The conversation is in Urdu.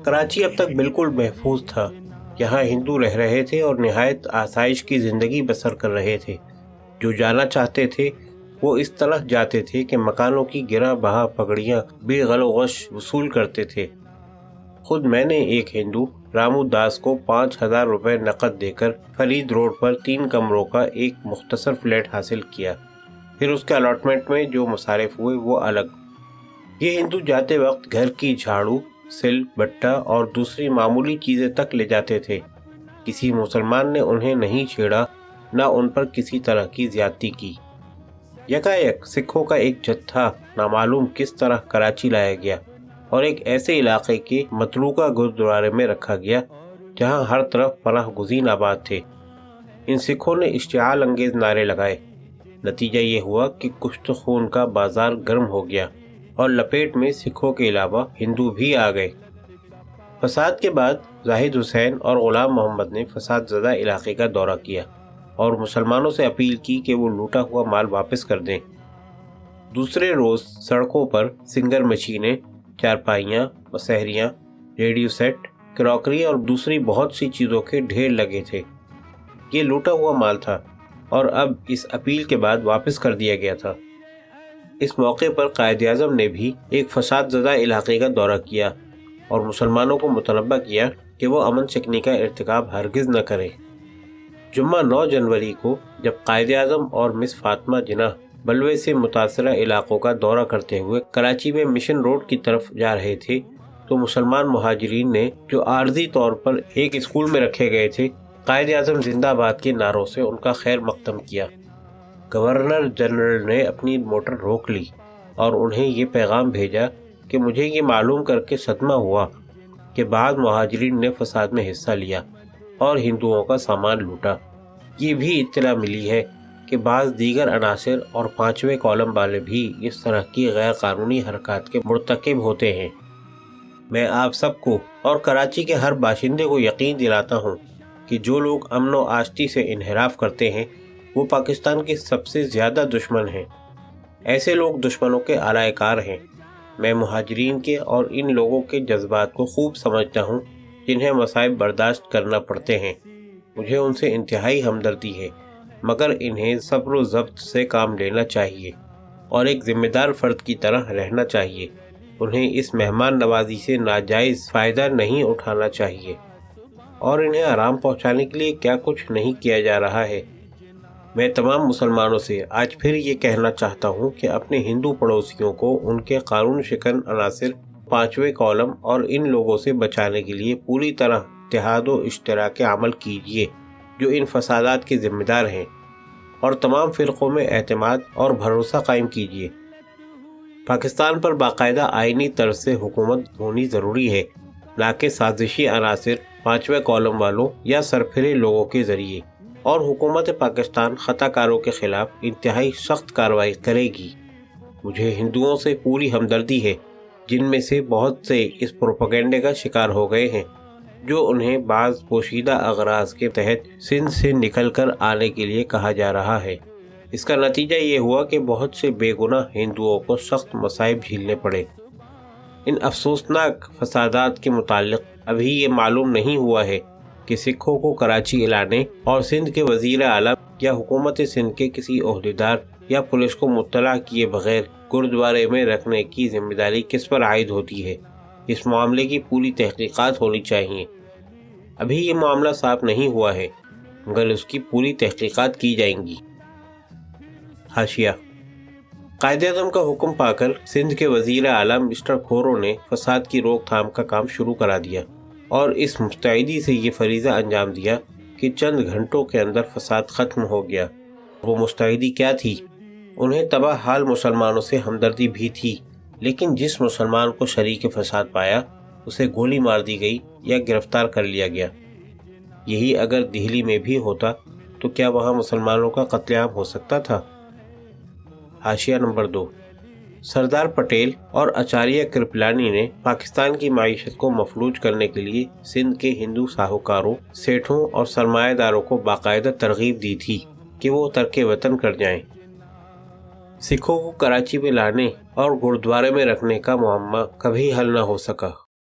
کراچی اب تک بالکل محفوظ تھا۔ یہاں ہندو رہ رہے تھے اور نہایت آسائش کی زندگی بسر کر رہے تھے۔ جو جانا چاہتے تھے وہ اس طرح جاتے تھے کہ مکانوں کی گرہ بہا پگڑیاں بے غل و غش وصول کرتے تھے۔ خود میں نے ایک ہندو رامو داس کو 5,000 روپے نقد دے کر فرید روڈ پر 3 کمروں کا ایک مختصر فلیٹ حاصل کیا۔ پھر اس کے الاٹمنٹ میں جو مصارف ہوئے وہ الگ۔ یہ ہندو جاتے وقت گھر کی جھاڑو، سل بٹا اور دوسری معمولی چیزیں تک لے جاتے تھے۔ کسی مسلمان نے انہیں نہیں چھیڑا، نہ ان پر کسی طرح کی زیادتی کی۔ یکایک سکھوں کا ایک جتھا نامعلوم کس طرح کراچی لایا گیا اور ایک ایسے علاقے کے متروکہ گردوارے میں رکھا گیا جہاں ہر طرف پناہ گزین آباد تھے۔ ان سکھوں نے اشتعال انگیز نعرے لگائے۔ نتیجہ یہ ہوا کہ کشت خون کا بازار گرم ہو گیا اور لپیٹ میں سکھوں کے علاوہ ہندو بھی آ گئے۔ فساد کے بعد زاہد حسین اور غلام محمد نے فساد زدہ علاقے کا دورہ کیا اور مسلمانوں سے اپیل کی کہ وہ لوٹا ہوا مال واپس کر دیں۔ دوسرے روز سڑکوں پر سنگر مشینیں، چارپائیاں، مسہریاں، ریڈیو سیٹ، کراکری اور دوسری بہت سی چیزوں کے ڈھیر لگے تھے۔ یہ لوٹا ہوا مال تھا اور اب اس اپیل کے بعد واپس کر دیا گیا تھا۔ اس موقع پر قائد اعظم نے بھی ایک فساد زدہ علاقے کا دورہ کیا اور مسلمانوں کو متنبہ کیا کہ وہ امن شکنی کا ارتکاب ہرگز نہ کریں۔ جمعہ 9 جنوری کو جب قائد اعظم اور مس فاطمہ جناح بلوے سے متاثرہ علاقوں کا دورہ کرتے ہوئے کراچی میں مشن روڈ کی طرف جا رہے تھے تو مسلمان مہاجرین نے جو عارضی طور پر ایک اسکول میں رکھے گئے تھے، قائد اعظم زندہ باد کے نعروں سے ان کا خیر مقدم کیا۔ گورنر جنرل نے اپنی موٹر روک لی اور انہیں یہ پیغام بھیجا کہ مجھے یہ معلوم کر کے صدمہ ہوا کہ بعض مہاجرین نے فساد میں حصہ لیا اور ہندوؤں کا سامان لوٹا۔ یہ بھی اطلاع ملی ہے کہ بعض دیگر عناصر اور 5ویں کالم والے بھی اس طرح کی غیر قانونی حرکات کے مرتکب ہوتے ہیں۔ میں آپ سب کو اور کراچی کے ہر باشندے کو یقین دلاتا ہوں کہ جو لوگ امن و آشتی سے انحراف کرتے ہیں وہ پاکستان کے سب سے زیادہ دشمن ہیں۔ ایسے لوگ دشمنوں کے اعلی کار ہیں۔ میں مہاجرین کے اور ان لوگوں کے جذبات کو خوب سمجھتا ہوں جنہیں مصائب برداشت کرنا پڑتے ہیں۔ مجھے ان سے انتہائی ہمدردی ہے، مگر انہیں صبر و ضبط سے کام لینا چاہیے اور ایک ذمہ دار فرد کی طرح رہنا چاہیے۔ انہیں اس مہمان نوازی سے ناجائز فائدہ نہیں اٹھانا چاہیے اور انہیں آرام پہنچانے کے لیے کیا کچھ نہیں کیا جا رہا ہے۔ میں تمام مسلمانوں سے آج پھر یہ کہنا چاہتا ہوں کہ اپنے ہندو پڑوسیوں کو ان کے قانون شکن عناصر، 5ویں کالم اور ان لوگوں سے بچانے کے لیے پوری طرح اتحاد و اشتراک عمل کیجیے جو ان فسادات کے ذمہ دار ہیں، اور تمام فرقوں میں اعتماد اور بھروسہ قائم کیجیے۔ پاکستان پر باقاعدہ آئینی طرز سے حکومت ہونی ضروری ہے، نہ کہ سازشی عناصر، 5ویں کالم والوں یا سرفرے لوگوں کے ذریعے، اور حکومت پاکستان خطا کاروں کے خلاف انتہائی سخت کارروائی کرے گی۔ مجھے ہندوؤں سے پوری ہمدردی ہے جن میں سے بہت سے اس پروپیگنڈے کا شکار ہو گئے ہیں جو انہیں بعض پوشیدہ اغراض کے تحت سندھ سے نکل کر آنے کے لیے کہا جا رہا ہے۔ اس کا نتیجہ یہ ہوا کہ بہت سے بے گناہ ہندوؤں کو سخت مصائب جھیلنے پڑے۔ ان افسوسناک فسادات کے متعلق ابھی یہ معلوم نہیں ہوا ہے کہ سکھوں کو کراچی لانے اور سندھ کے وزیر اعلیٰ یا حکومت سندھ کے کسی عہدیدار یا پولیس کو مطلع کیے بغیر گردوارے میں رکھنے کی ذمہ داری کس پر عائد ہوتی ہے۔ اس معاملے کی پوری تحقیقات ہونی چاہیے۔ ابھی یہ معاملہ صاف نہیں ہوا ہے، مگر اس کی پوری تحقیقات کی جائیں گی۔ حاشیہ: قائد اعظم کا حکم پا کر سندھ کے وزیر اعلیٰ مسٹر کھورو نے فساد کی روک تھام کا کام شروع کرا دیا اور اس مستعدی سے یہ فریضہ انجام دیا کہ چند گھنٹوں کے اندر فساد ختم ہو گیا۔ وہ مستعدی کیا تھی؟ انہیں تباہ حال مسلمانوں سے ہمدردی بھی تھی، لیکن جس مسلمان کو شریک فساد پایا اسے گولی مار دی گئی یا گرفتار کر لیا گیا۔ یہی اگر دہلی میں بھی ہوتا تو کیا وہاں مسلمانوں کا قتل عام ہو سکتا تھا؟ حاشیہ نمبر 2: سردار پٹیل اور آچاریہ کرپلانی نے پاکستان کی معیشت کو مفلوج کرنے کے لیے سندھ کے ہندو ساہوکاروں، سیٹھوں اور سرمایہ داروں کو باقاعدہ ترغیب دی تھی کہ وہ ترک وطن کر جائیں۔ سکھوں کو کراچی میں لانے اور گردوارے میں رکھنے کا معمہ کبھی حل نہ ہو سکا۔